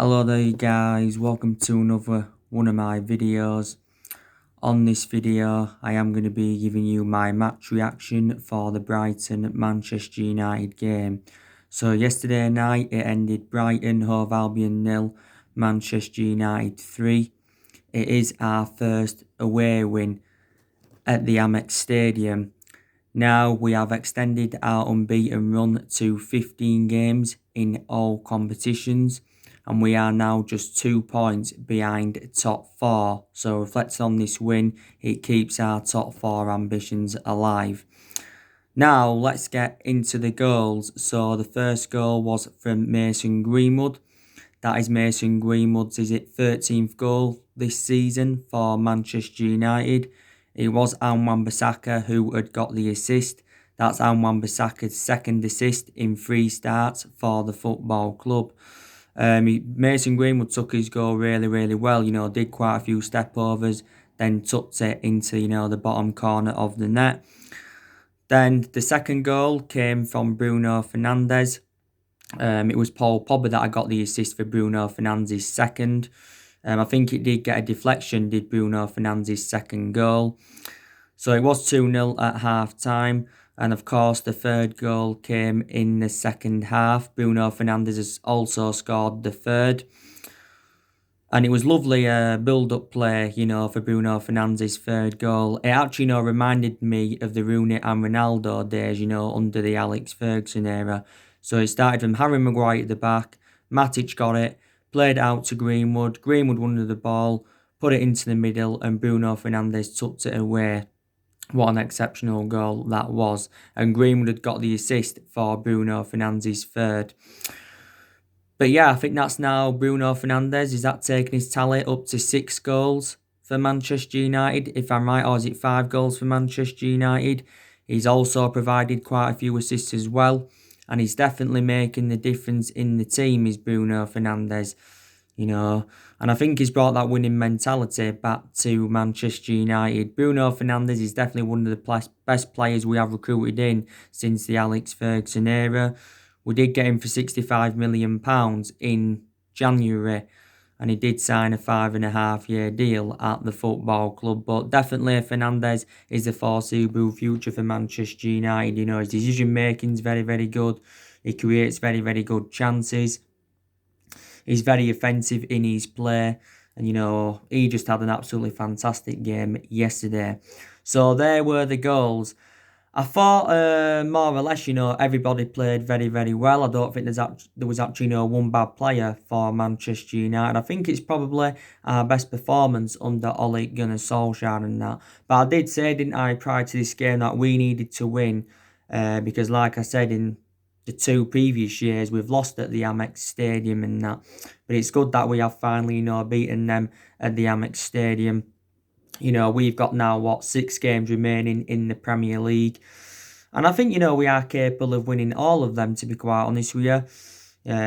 Hello there you guys, welcome to another one of my videos. On this video I am going to be giving you my match reaction for the Brighton Manchester United game. So yesterday night it ended Brighton Hove Albion 0, Manchester United 3. It is our first away win at the Amex Stadium. Now we have extended our unbeaten run to 15 games in all competitions, and we are now just 2 points behind top 4. So reflecting on this win, it keeps our top 4 ambitions alive. Now let's get into the goals. So the first goal was from Mason Greenwood. That is Mason Greenwood's 13th goal this season for Manchester United. It was Wan-Bissaka who had got the assist. That's Wan-Bissaka's second assist in 3 starts for the football club. Mason Greenwood took his goal really well, did quite a few step overs, then tucked it into, the bottom corner of the net. Then the second goal came from Bruno Fernandes. It was Paul Pogba that I got the assist for Bruno Fernandes' second. I think it did get a deflection, did Bruno Fernandes' second goal. So it was 2-0 at half time. And of course, the third goal came in the second half. Bruno Fernandes has also scored the third. And it was lovely build-up play, for Bruno Fernandes' third goal. It actually, reminded me of the Rooney and Ronaldo days, under the Alex Ferguson era. So it started from Harry Maguire at the back. Matic got it, played out to Greenwood. Greenwood won the ball, put it into the middle, and Bruno Fernandes tucked it away. What an exceptional goal that was. And Greenwood had got the assist for Bruno Fernandes' third. But yeah, I think that's now Bruno Fernandes. Is that taking his tally up to 6 goals for Manchester United, if I'm right? Or is it 5 goals for Manchester United? He's also provided quite a few assists as well. And he's definitely making the difference in the team, is Bruno Fernandes. And I think he's brought that winning mentality back to Manchester United. Bruno Fernandes is definitely one of the best players we have recruited in since the Alex Ferguson era. We did get him for £65 million in January, and he did sign a 5.5-year deal at the football club. But definitely Fernandes is the foreseeable future for Manchester United. His decision making is very good. He creates very good chances. He's very offensive in his play. And, he just had an absolutely fantastic game yesterday. So there were the goals. I thought more or less, everybody played very well. I don't think there was actually one bad player for Manchester United. I think it's probably our best performance under Ole Gunnar Solskjaer and that. But I did say, didn't I, prior to this game, that we needed to win because, like I said, in the 2 previous years, we've lost at the Amex Stadium and that. But it's good that we have finally, beaten them at the Amex Stadium. We've got now, 6 games remaining in the Premier League. And I think, we are capable of winning all of them, to be quite honest with you.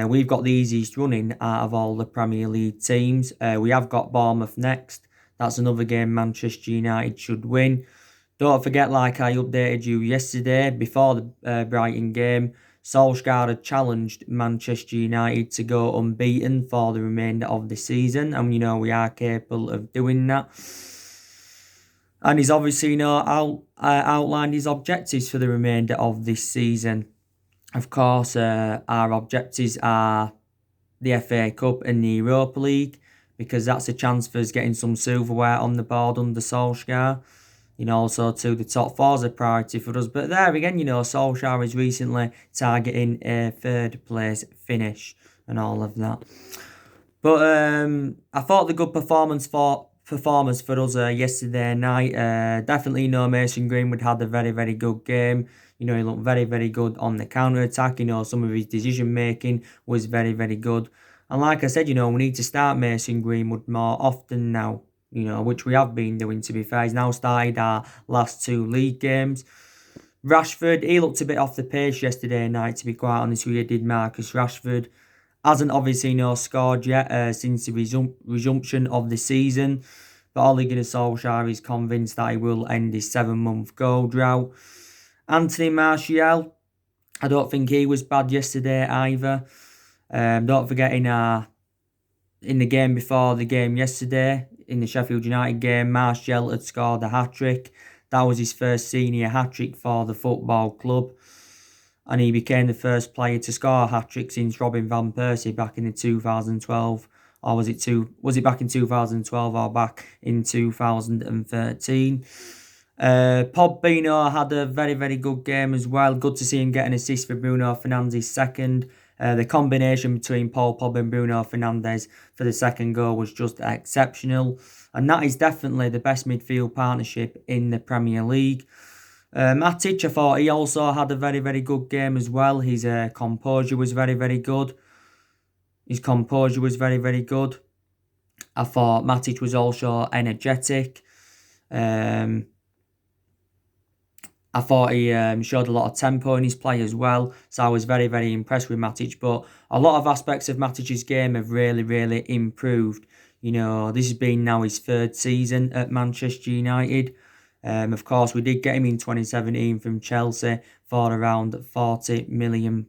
We've got the easiest running out of all the Premier League teams. We have got Bournemouth next. That's another game Manchester United should win. Don't forget, like I updated you yesterday, before the Brighton game, Solskjaer had challenged Manchester United to go unbeaten for the remainder of the season. And, we are capable of doing that. And he's obviously, outlined his objectives for the remainder of this season. Of course, our objectives are the FA Cup and the Europa League, because that's a chance for us getting some silverware on the board under Solskjaer. Also to the top 4 is a priority for us. But there again, Solskjaer is recently targeting a 3rd place finish and all of that. But I thought the good performance for us yesterday night. Definitely, Mason Greenwood had a very good game. He looked very good on the counter-attack. Some of his decision-making was very good. And like I said, we need to start Mason Greenwood more often now, which we have been doing, to be fair. He's now started our last 2 league games. Rashford, he looked a bit off the pace yesterday night, to be quite honest with you, did Marcus Rashford. Hasn't obviously scored yet since the resumption of the season. But Ole Gunnar Solskjaer is convinced that he will end his 7-month goal drought. Anthony Martial, I don't think he was bad yesterday either. Don't forget, in our in the game before the game yesterday, in the Sheffield United game, Martial had scored a hat-trick. That was his first senior hat-trick for the football club. And he became the first player to score a hat-trick since Robin van Persie back in the 2012. Or was it back in 2012 or back in 2013? Pogbino had a very, very good game as well. Good to see him get an assist for Bruno Fernandes' second. The combination between Paul Pogba and Bruno Fernandes for the second goal was just exceptional. And that is definitely the best midfield partnership in the Premier League. Matic, I thought he also had a very, very good game as well. His composure was very, very good. I thought Matic was also energetic. I thought he showed a lot of tempo in his play as well. So I was very, very impressed with Matic. But a lot of aspects of Matic's game have really, really improved. You know, this has been now his third season at Manchester United. Of course, we did get him in 2017 from Chelsea for around £40 million.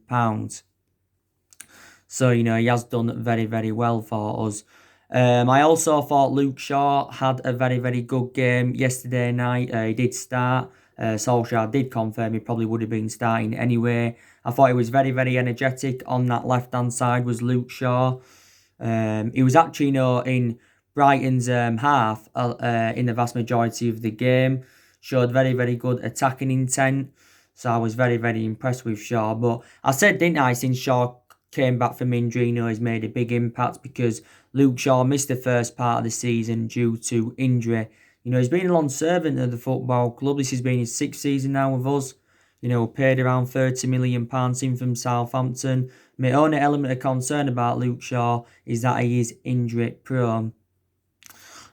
So, you know, he has done very, very well for us. I also thought Luke Shaw had a very, very good game yesterday night. He did start. Solskjaer did confirm he probably would have been starting anyway. I thought he was very, very energetic on that left-hand side was Luke Shaw. He was actually, you know, in Brighton's half in the vast majority of the game. Showed very, very good attacking intent. So I was very, very impressed with Shaw. But I said, didn't I, since Shaw came back from injury, you know, he's made a big impact because Luke Shaw missed the first part of the season due to injury. You know, he's been a long servant of the football club. This has been his sixth season now with us. You know, paid around £30 million in from Southampton. My only element of concern about Luke Shaw is that he is injury prone.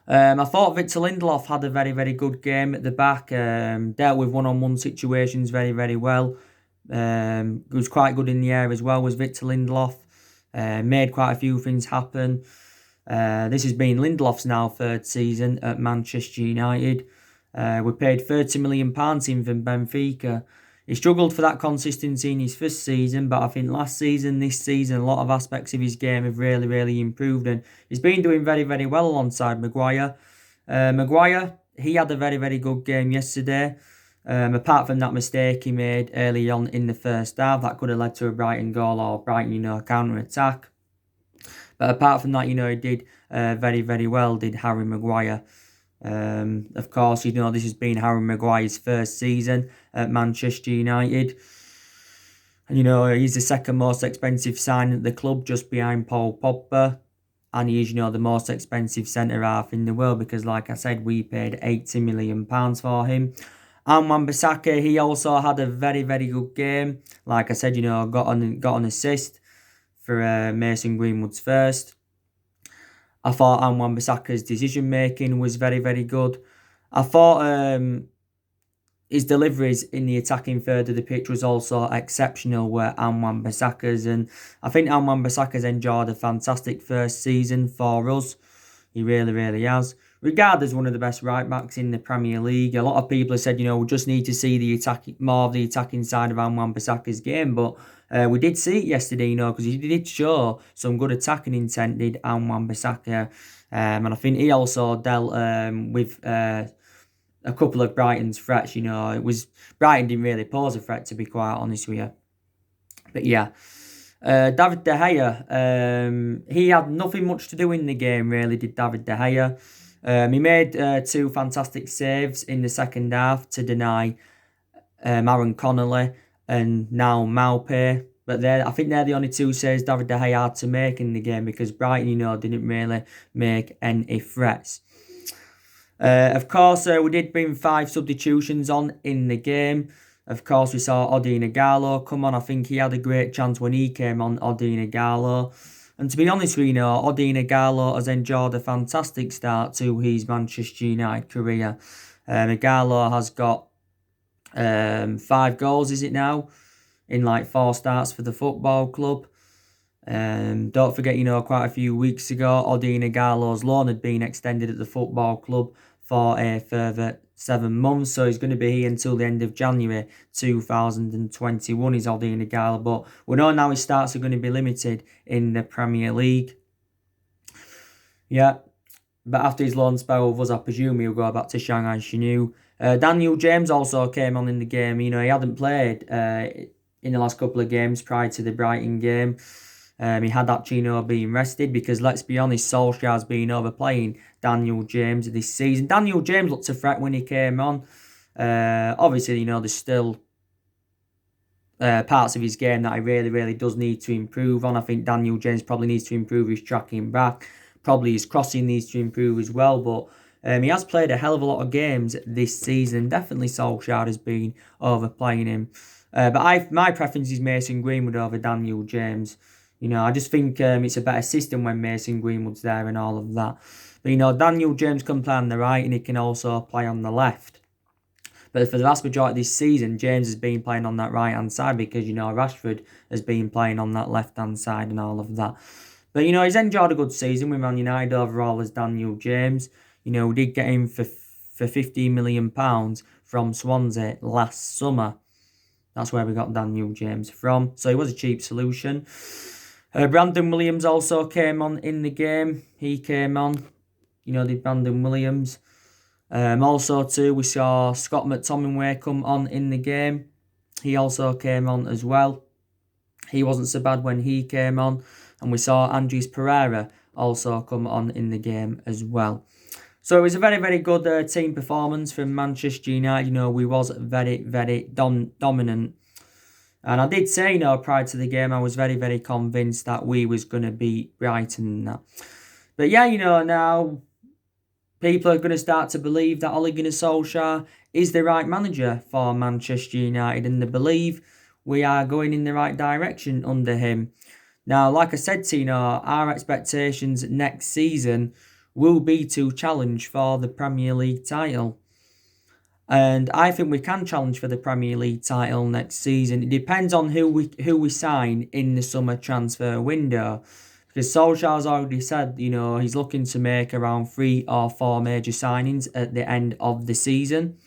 I thought Victor Lindelof had a very, very good game at the back. Dealt with one-on-one situations very, very well. Was quite good in the air as well, was Victor Lindelof. Made quite a few things happen. This has been Lindelof's now third season at Manchester United. We paid £30 million in from Benfica. He struggled for that consistency in his first season, but I think last season, this season, a lot of aspects of his game have really, really improved, and he's been doing very, very well alongside Maguire. Maguire, he had a very, very good game yesterday. Apart from that mistake he made early on in the first half, that could have led to a Brighton goal or Brighton, you know, counter-attack. But apart from that, you know, he did very, very well, did Harry Maguire. Of course, you know, this has been Harry Maguire's first season at Manchester United. And, you know, he's the second most expensive signing at the club, just behind Paul Pogba. And he is, you know, the most expensive centre-half in the world because, like I said, we paid £80 million for him. And Wan-Bissaka, he also had a very, very good game. Like I said, you know, got an assist for Mason Greenwood's first. I thought Wan-Bissaka's decision-making was very, very good. I thought his deliveries in the attacking third of the pitch was also exceptional, were Wan-Bissaka's. And I think Wan-Bissaka's enjoyed a fantastic first season for us. He really, really has. Regarded as one of the best right-backs in the Premier League. A lot of people have said, you know, we just need to see more of the attacking side of Wan-Bissaka's game. But we did see it yesterday, you know, because he did show some good attacking intent, did Wan-Bissaka. And I think he also dealt with a couple of Brighton's threats, you know. Brighton didn't really pose a threat, to be quite honest with you. But yeah. David De Gea, he had nothing much to do in the game, really, did David De Gea. He made two fantastic saves in the second half to deny Aaron Connolly and now Maupay. But I think they're the only two saves David De Gea had to make in the game because Brighton, you know, didn't really make any threats. Of course, we did bring 5 substitutions on in the game. Of course, we saw Odion Ighalo come on. I think he had a great chance when he came on, Odion Ighalo. And to be honest with you, Odion Ighalo has enjoyed a fantastic start to his Manchester United career. Ighalo has got 5 goals, is it now? In like 4 starts for the football club. Don't forget, you know, quite a few weeks ago, Odion Ighalo's loan had been extended at the football club for a further 7 months, so he's going to be here until the end of January 2021, is Odion Ighalo. But we know now his starts are going to be limited in the Premier League. Yeah, but after his loan spell with us, I presume he'll go back to Shanghai Shenhua. Daniel James also came on in the game. You know, he hadn't played in the last couple of games prior to the Brighton game. He had actually, being rested because, let's be honest, Solskjaer's been overplaying Daniel James this season. Daniel James looked a threat when he came on. Obviously, there's still parts of his game that he really, really does need to improve on. I think Daniel James probably needs to improve his tracking back. Probably his crossing needs to improve as well. But he has played a hell of a lot of games this season. Definitely Solskjaer has been overplaying him. But my preference is Mason Greenwood over Daniel James. I just think it's a better system when Mason Greenwood's there and all of that. But, Daniel James can play on the right and he can also play on the left. But for the vast majority of this season, James has been playing on that right-hand side because, Rashford has been playing on that left-hand side and all of that. But, he's enjoyed a good season with Man United overall as Daniel James. We did get him for £15 million from Swansea last summer. That's where we got Daniel James from. So he was a cheap solution. Brandon Williams also came on in the game. He came on, did Brandon Williams. Also, too, we saw Scott McTominay come on in the game. He also came on as well. He wasn't so bad when he came on. And we saw Andres Pereira also come on in the game as well. So it was a very, very good team performance from Manchester United. We was very, very dominant. And I did say, prior to the game, I was very, very convinced that we was going to beat Brighton and that. But yeah, now people are going to start to believe that Ole Gunnar Solskjaer is the right manager for Manchester United, and they believe we are going in the right direction under him. Now, like I said to our expectations next season will be to challenge for the Premier League title. And I think we can challenge for the Premier League title next season. It depends on who we sign in the summer transfer window. Because Solskjaer's already said, he's looking to make around 3 or 4 major signings at the end of the season.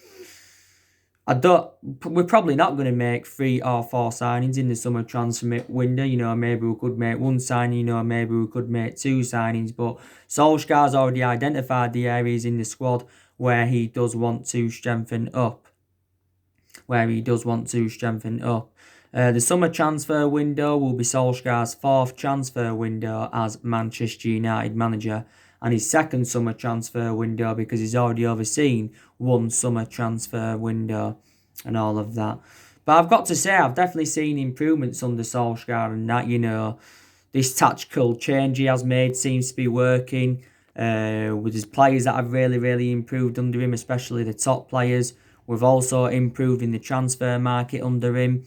We're probably not going to make 3 or 4 signings in the summer transfer window. Maybe we could make 1 signing, maybe we could make 2 signings. But Solskjaer's already identified the areas in the squad where he does want to strengthen up. The summer transfer window will be Solskjaer's 4th transfer window as Manchester United manager, and his 2nd summer transfer window because he's already overseen 1 summer transfer window and all of that. But I've got to say, I've definitely seen improvements under Solskjaer, and that, this tactical change he has made seems to be working with his players that have really, really improved under him, especially the top players. We've also improved in the transfer market under him.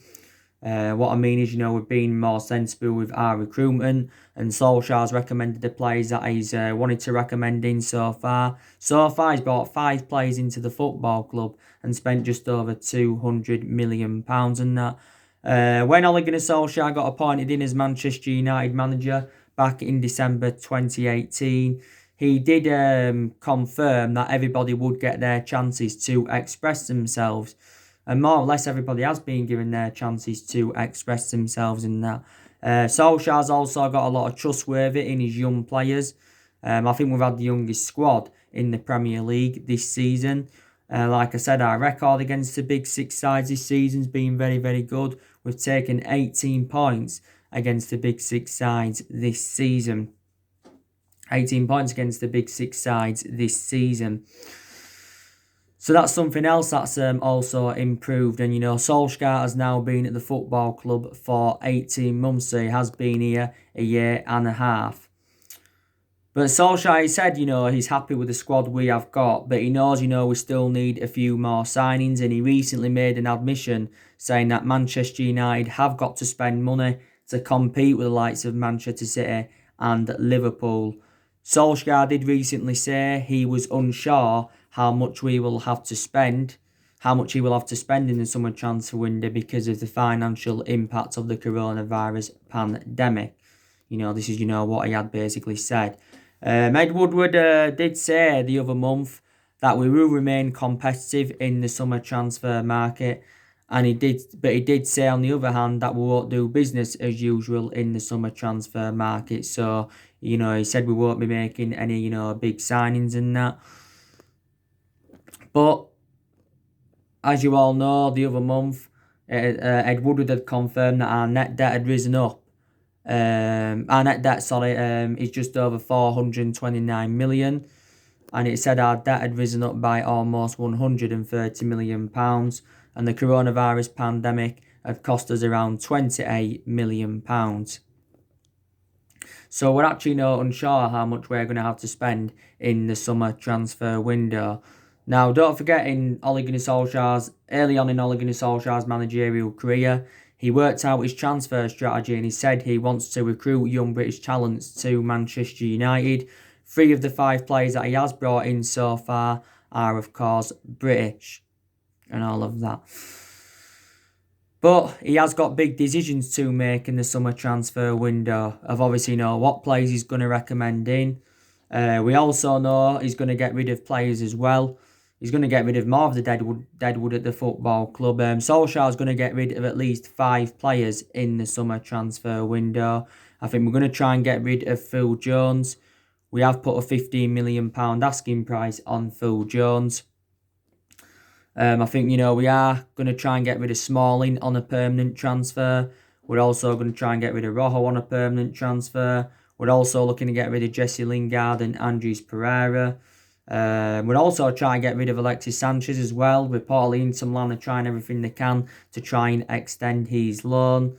What I mean is, we've been more sensible with our recruitment, and Solskjaer's recommended the players that he's wanted to recommend in so far. So far, he's brought 5 players into the football club and spent just over £200 million and that. When Ole Gunnar Solskjaer got appointed in as Manchester United manager back in December 2018, he did confirm that everybody would get their chances to express themselves. And more or less everybody has been given their chances to express themselves in that. Solskjaer's also got a lot of trustworthy in his young players. I think we've had the youngest squad in the Premier League this season. Like I said, our record against the Big Six sides this season's been very, very good. We've taken 18 points against the Big Six sides this season. 18 points against the Big Six sides this season. So that's something else that's also improved. And, Solskjaer has now been at the football club for 18 months. So he has been here a year and a half. But Solskjaer said, he's happy with the squad we have got. But he knows, we still need a few more signings. And he recently made an admission saying that Manchester United have got to spend money to compete with the likes of Manchester City and Liverpool. Solskjaer did recently say he was unsure how much he will have to spend in the summer transfer window because of the financial impact of the coronavirus pandemic. This is, what he had basically said. Ed Woodward did say the other month that we will remain competitive in the summer transfer market, And he did say on the other hand that we won't do business as usual in the summer transfer market. So, he said we won't be making any, big signings and that. But as you all know, the other month, Ed Woodward had confirmed that our net debt had risen up. Our net debt, is just over 429 million. And it said our debt had risen up by almost £130 million. And the coronavirus pandemic had cost us around £28 million. So we're actually unsure how much we're going to have to spend in the summer transfer window. Now, don't forget, early on in Ole Gunnar Solskjaer's managerial career, he worked out his transfer strategy and he said he wants to recruit young British talents to Manchester United. 3 of the 5 players that he has brought in so far are, of course, British and all of that. But he has got big decisions to make in the summer transfer window of obviously what players he's going to recommend in. We also know he's going to get rid of players as well. He's going to get rid of more of the deadwood at the football club. Solskjaer's going to get rid of at least 5 players in the summer transfer window. I think we're going to try and get rid of Phil Jones. We have put a £15 million asking price on Phil Jones. I think, we are going to try and get rid of Smalling on a permanent transfer. We're also going to try and get rid of Rojo on a permanent transfer. We're also looking to get rid of Jesse Lingard and Andres Pereira. We're also trying to get rid of Alexis Sanchez as well. Reportedly, Inter Milan are trying everything they can to try and extend his loan.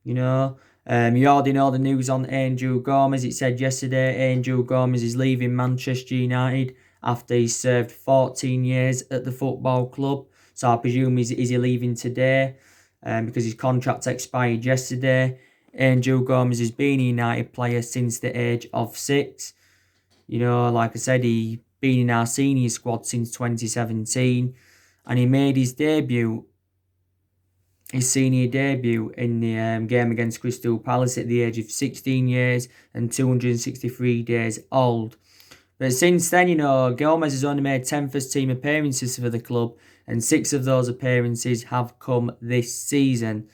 You already know the news on Angel Gomez. It said yesterday Angel Gomez is leaving Manchester United after he served 14 years at the football club. So I presume is he leaving today because his contract expired yesterday. Angel Gomez has been a United player since the age of 6. Like I said, he's been in our senior squad since 2017. And he made his senior debut in the game against Crystal Palace at the age of 16 years and 263 days old. But since then, Gomez has only made 10 first-team appearances for the club, and 6 of those appearances have come this season.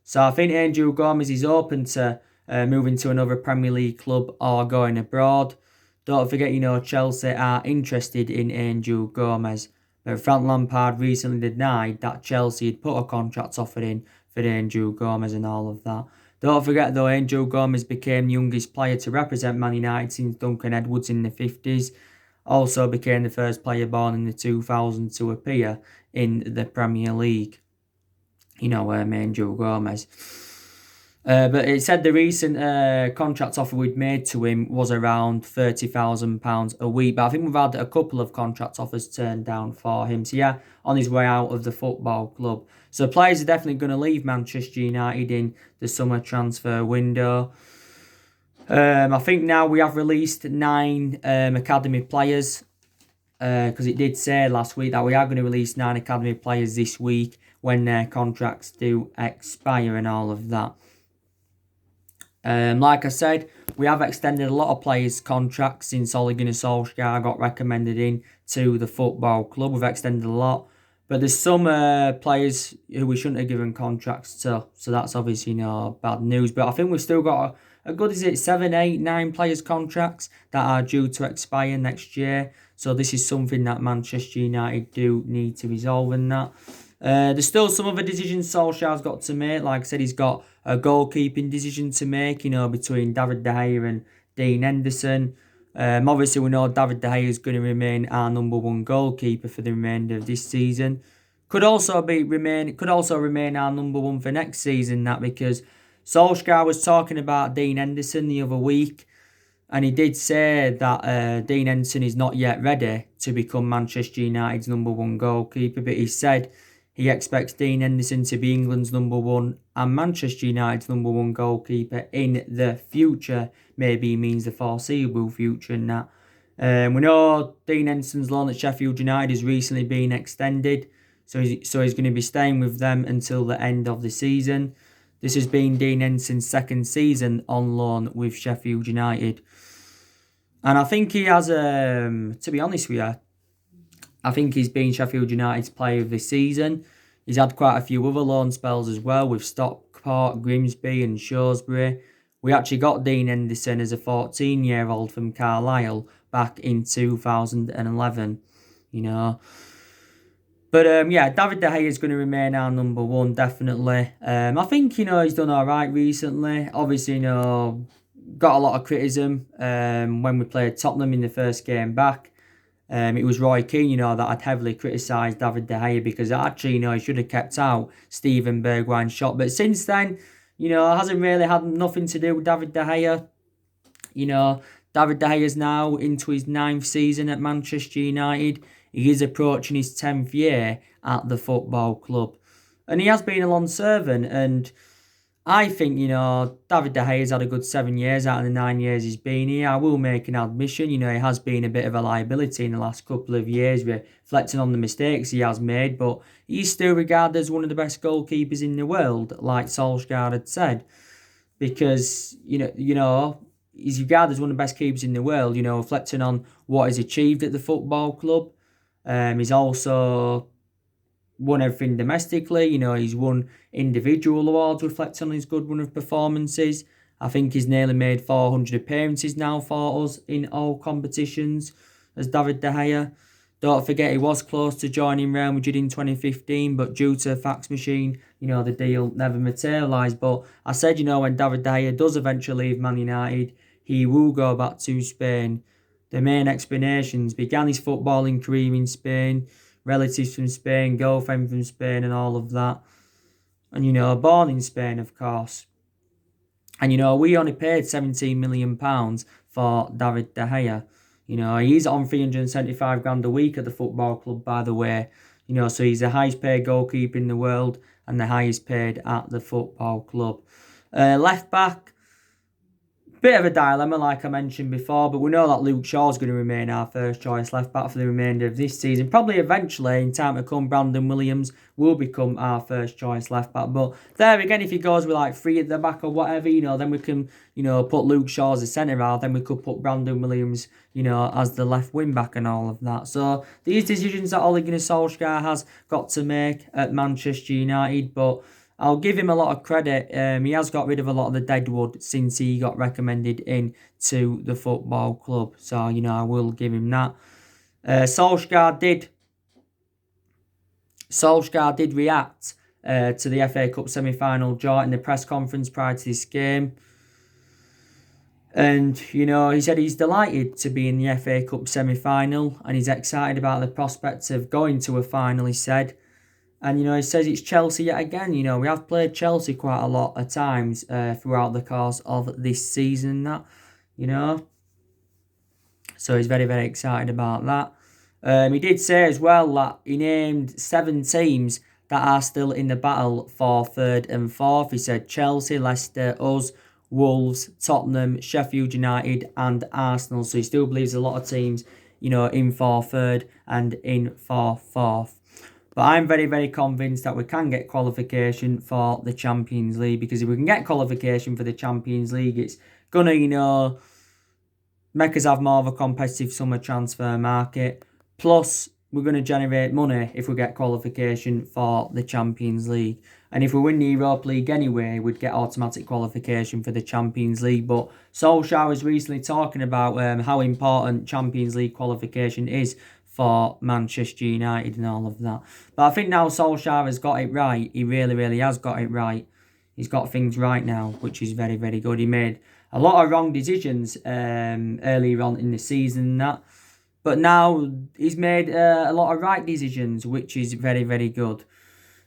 So I think Angel Gomez is open to moving to another Premier League club or going abroad. Don't forget, Chelsea are interested in Angel Gomez. But Frank Lampard recently denied that Chelsea had put a contract offer in for Angel Gomez and all of that. Don't forget though, Angel Gomez became the youngest player to represent Man United since Duncan Edwards in the 50s. Also became the first player born in the 2000s to appear in the Premier League. Angel Gomez. But it said the recent contract offer we'd made to him was around £30,000 a week. But I think we've had a couple of contract offers turned down for him. So yeah, on his way out of the football club. So players are definitely going to leave Manchester United in the summer transfer window. I think now we have released 9 academy players. Because it did say last week that we are going to release 9 academy players this week when their contracts do expire and all of that. Like I said, we have extended a lot of players' contracts since Ole Gunnar Solskjaer got recommended in to the football club. We've extended a lot. But there's some players who we shouldn't have given contracts to. So that's obviously bad news. But I think we've still got a good, 7, 8, 9 players' contracts that are due to expire next year. So this is something that Manchester United do need to resolve in that. There's still some other decisions Solskjaer's got to make. Like I said, he's got a goalkeeping decision to make, between David De Gea and Dean Henderson. Obviously, we know David De Gea is going to remain our number 1 goalkeeper for the remainder of this season. Could also remain our number 1 for next season, because Solskjaer was talking about Dean Henderson the other week, and he did say that Dean Henderson is not yet ready to become Manchester United's number 1 goalkeeper, but he said he expects Dean Henderson to be England's number 1 and Manchester United's number 1 goalkeeper in the future. Maybe he means the foreseeable future and that. We know Dean Henderson's loan at Sheffield United has recently been extended, so he's going to be staying with them until the end of the season. This has been Dean Henderson's 2nd season on loan with Sheffield United. And I think he has, to be honest with you, I think he's been Sheffield United's player of the season. He's had quite a few other loan spells as well with Stockport, Grimsby and Shrewsbury. We actually got Dean Henderson as a 14-year-old from Carlisle back in 2011, you know. But yeah, David De Gea is going to remain our number one, definitely. I think, he's done all right recently. Obviously, got a lot of criticism when we played Tottenham in the first game back. It was Roy Keane, that had heavily criticised David De Gea because actually, he should have kept out Steven Bergwijn's shot. But since then, it hasn't really had nothing to do with David De Gea. David De Gea is now into his 9th season at Manchester United. He is approaching his 10th year at the football club. And he has been a long servant. And I think, David De Gea has had a good 7 years out of the 9 years he's been here. I will make an admission, he has been a bit of a liability in the last couple of years, reflecting on the mistakes he has made. But he's still regarded as one of the best goalkeepers in the world, like Solskjaer had said. Because, he's regarded as one of the best keepers in the world, reflecting on what he's achieved at the football club. He's also won everything domestically. He's won individual awards reflecting on his good run of performances. I think he's nearly made 400 appearances now for us in all competitions as David De Gea. Don't forget he was close to joining Real Madrid in 2015, but due to a fax machine, the deal never materialised. But I said, when David De Gea does eventually leave Man United, he will go back to Spain. The main explanations: began his footballing career in Spain, relatives from Spain, girlfriend from Spain and all of that. And, born in Spain, of course. And, we only paid £17 million for David De Gea. He's on 375 grand a week at the football club, by the way. So he's the highest paid goalkeeper in the world and the highest paid at the football club. Left back, bit of a dilemma, like I mentioned before, but we know that Luke Shaw's going to remain our first choice left back for the remainder of this season. Probably eventually, in time to come, Brandon Williams will become our first choice left back. But there again, if he goes with like 3 at the back or whatever, then we can, put Luke Shaw as a centre half. Then we could put Brandon Williams, as the left wing back and all of that. So these decisions that Ole Gunnar Solskjaer has got to make at Manchester United, but I'll give him a lot of credit. He has got rid of a lot of the deadwood since he got recommended in to the football club. So, I will give him that. Solskjaer did react to the FA Cup semi-final draw in the press conference prior to this game. And, he said he's delighted to be in the FA Cup semi-final and he's excited about the prospect of going to a final, he said. And, he says it's Chelsea yet again. We have played Chelsea quite a lot at times throughout the course of this season, So he's very, very excited about that. He did say as well that he named 7 teams that are still in the battle for 3rd and 4th. He said Chelsea, Leicester, us, Wolves, Tottenham, Sheffield United and Arsenal. So he still believes a lot of teams, in for 3rd and in for 4th. But I'm very, very convinced that we can get qualification for the Champions League, because if we can get qualification for the Champions League, it's going to, make us have more of a competitive summer transfer market. Plus, we're going to generate money if we get qualification for the Champions League. And if we win the Europa League anyway, we'd get automatic qualification for the Champions League. But Solskjaer was recently talking about how important Champions League qualification is for Manchester United and all of that. But I think now Solskjaer has got it right. He really, really has got it right. He's got things right now, which is very, very good. He made a lot of wrong decisions earlier on in the season and that. But now he's made a lot of right decisions, which is very, very good.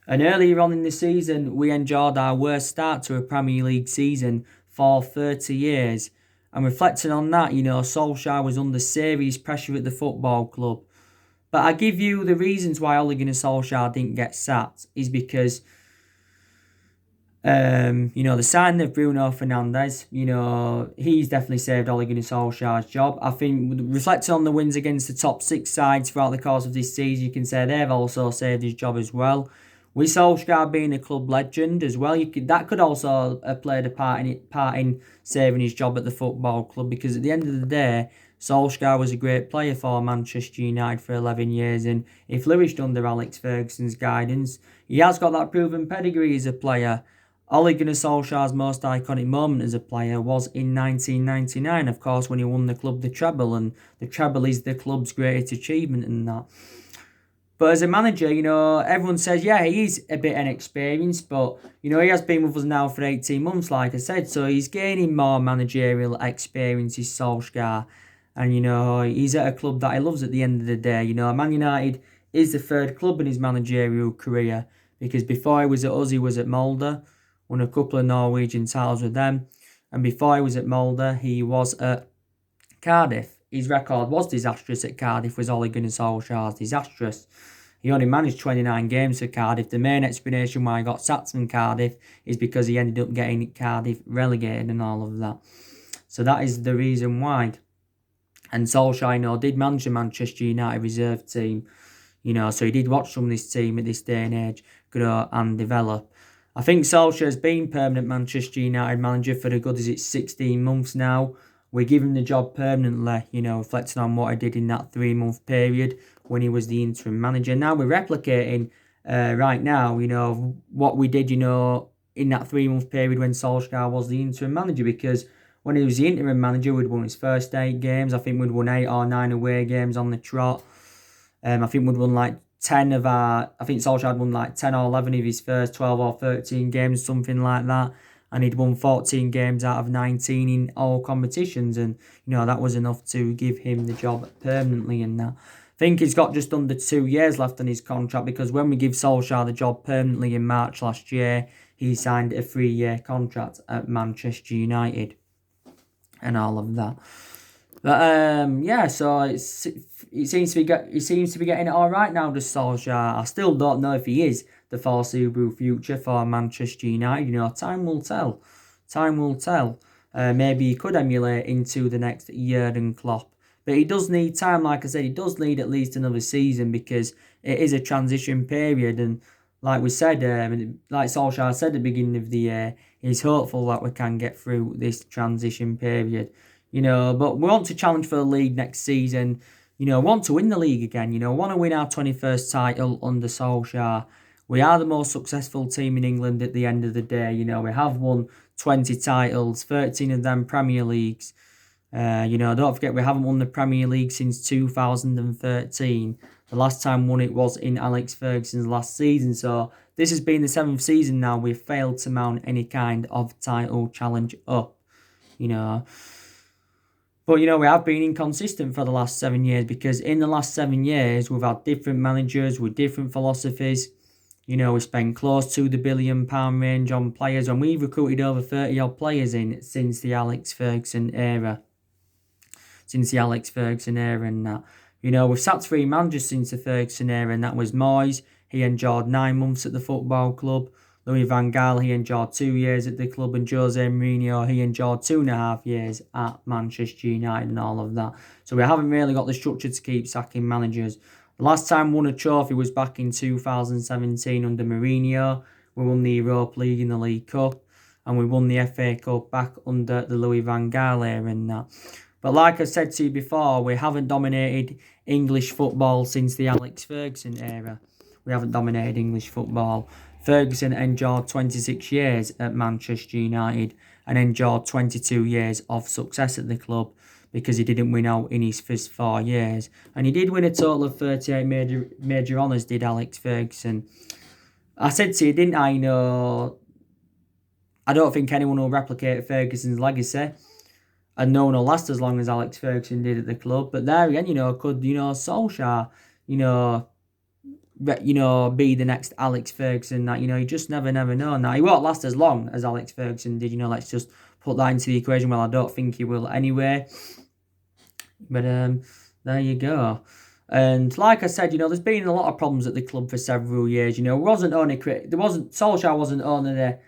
And earlier on in the season, we enjoyed our worst start to a Premier League season for 30 years. And reflecting on that, Solskjaer was under serious pressure at the football club. But I give you the reasons why Ole Gunnar Solskjaer didn't get sacked is because, the signing of Bruno Fernandes, he's definitely saved Ole Gunnar Solskjaer's job. I think reflecting on the wins against the top 6 sides throughout the course of this season, you can say they've also saved his job as well. With Solskjaer being a club legend as well, that could also have played a part in saving his job at the football club, because at the end of the day, Solskjaer was a great player for Manchester United for 11 years, and he flourished under Alex Ferguson's guidance. He has got that proven pedigree as a player. Ole Gunnar Solskjaer's most iconic moment as a player was in 1999, of course, when he won the club the treble, and the treble is the club's greatest achievement in that. But as a manager, everyone says, yeah, he is a bit inexperienced, but, he has been with us now for 18 months, like I said, so he's gaining more managerial experience, is Solskjaer. And, he's at a club that he loves at the end of the day. Man United is the third club in his managerial career, because before he was at us, he was at Molde, won a couple of Norwegian titles with them. And before he was at Molde, he was at Cardiff. His record was disastrous at Cardiff, was Ole Gunnar Solskjaer's disastrous. He only managed 29 games for Cardiff. The main explanation why he got sacked from Cardiff is because he ended up getting Cardiff relegated and all of that. So that is the reason why. And Solskjaer, did manage the Manchester United reserve team. So he did watch some of this team at this day and age grow and develop. I think Solskjaer's been permanent Manchester United manager for the good as it's 16 months now. We give him the job permanently, reflecting on what he did in that 3-month period when he was the interim manager. Now we're replicating right now, what we did, in that 3-month period when Solskjaer was the interim manager, because when he was the interim manager, we'd won his first 8 games. I think we'd won 8 or 9 away games on the trot. I think we'd won like 10 of our... I think Solskjaer had won like 10 or 11 of his first 12 or 13 games, something like that. And he'd won 14 games out of 19 in all competitions. And, that was enough to give him the job permanently and that. I think he's got just under 2 years left on his contract, because when we give Solskjaer the job permanently in March last year, he signed a 3-year contract at Manchester United and all of that. But, so it seems to be getting it all right now, does Solskjaer. I still don't know if he is the foreseeable future for Manchester United. Time will tell. Time will tell. Maybe he could emulate into the next Jurgen Klopp. But he does need time, like I said, he does need at least another season, because it is a transition period. And like we said, like Solskjaer said at the beginning of the year, he's hopeful that we can get through this transition period. But we want to challenge for the league next season. Want to win the league again. Want to win our 21st title under Solskjaer. We are the most successful team in England at the end of the day. We have won 20 titles, 13 of them Premier Leagues. Don't forget, we haven't won the Premier League since 2013. The last time won it was in Alex Ferguson's last season. So this has been the 7th season now we've failed to mount any kind of title challenge up. But, we have been inconsistent for the last 7 years, because in the last 7 years, we've had different managers with different philosophies. We spent close to the £1 billion range on players, and we've recruited over 30-odd players in since the Alex Ferguson era. And that. We've sacked 3 managers since the Ferguson era, and that was Moyes. He endured 9 months at the football club. Louis van Gaal, he endured 2 years at the club, and Jose Mourinho, he endured 2.5 years at Manchester United and all of that. So we haven't really got the structure to keep sacking managers. The last time we won a trophy was back in 2017 under Mourinho. We won the Europa League and the League Cup, and we won the FA Cup back under the Louis van Gaal era and that. But like I said to you before, we haven't dominated English football since the Alex Ferguson era. We haven't dominated English football. Ferguson endured 26 years at Manchester United and endured 22 years of success at the club, because he didn't win out in his first 4 years. And he did win a total of 38 major honours, did Alex Ferguson. I said to you, didn't I, I don't think anyone will replicate Ferguson's legacy. And no one will last as long as Alex Ferguson did at the club. But there again, could, Solskjaer, be the next Alex Ferguson? That, you just never know. Now, he won't last as long as Alex Ferguson did, let's just put that into the equation. Well, I don't think he will anyway. But there you go. And like I said, there's been a lot of problems at the club for several years. Solskjaer wasn't only the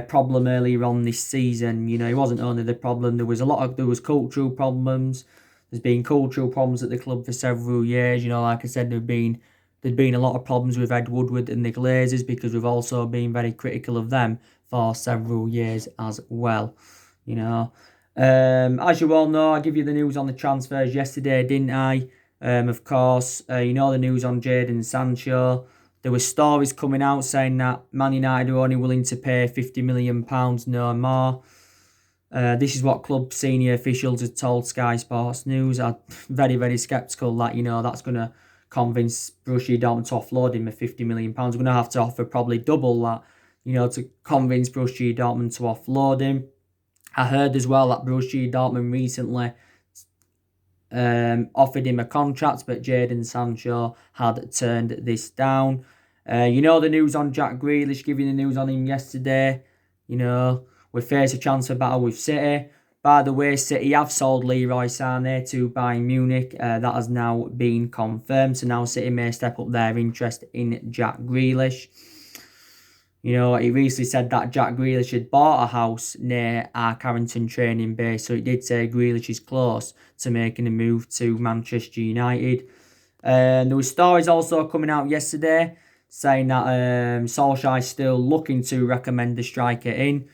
problem earlier on this season. He wasn't only the problem. There was cultural problems. There's been cultural problems at the club for several years. Like I said, there have been there'd been a lot of problems with Ed Woodward and the Glazers, because we've also been very critical of them for several years as well. You know, as you all know, I give you the news on the transfers yesterday, didn't I? Of course, you know the news on Jadon Sancho. There were stories coming out saying that Man United are only willing to pay £50 million, no more. This is what club senior officials had told Sky Sports News. I'm very, very sceptical that, that's going to convince Borussia Dortmund to offload him at £50 million. We're going to have to offer probably double that, to convince Borussia Dortmund to offload him. I heard as well that Borussia Dortmund recently offered him a contract, but Jadon Sancho had turned this down. The news on Jack Grealish, giving the news on him yesterday. We face a transfer battle with City. By the way, City have sold Leroy Sané to Bayern Munich. That has now been confirmed. So now City may step up their interest in Jack Grealish. He recently said that Jack Grealish had bought a house near our Carrington training base. So it did say Grealish is close to making a move to Manchester United. There were stories also coming out yesterday saying that Solskjaer is still looking to recommend the striker in,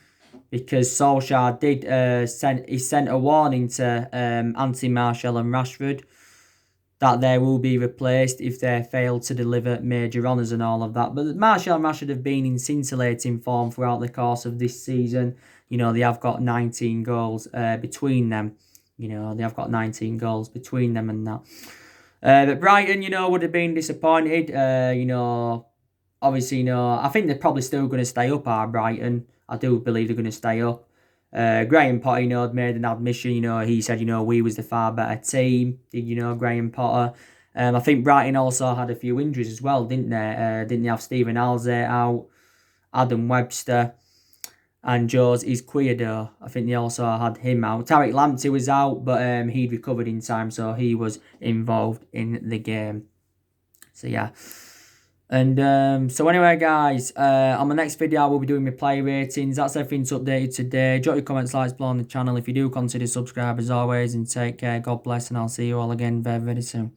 because Solskjaer did sent a warning to Anthony Martial and Rashford that they will be replaced if they fail to deliver major honours and all of that. But Martial and Rashford have been in scintillating form throughout the course of this season. They have got 19 goals between them. They have got 19 goals between them and that. But Brighton, would have been disappointed. Obviously, I think they're probably still going to stay up, Brighton. I do believe they're going to stay up. Graham Potter, had made an admission. He said, we was the far better team. Did Graham Potter? I think Brighton also had a few injuries as well, didn't they? Didn't they have Stephen Alzate out, Adam Webster, and Jose Izquierdo? I think they also had him out. Tariq Lamptey was out, but he'd recovered in time, so he was involved in the game. So yeah. And so anyway, guys, on my next video I will be doing my play ratings. That's everything updated today. Drop your comments, likes below on the channel if you do. Consider subscribe as always, and take care. God bless, and I'll see you all again very, very soon.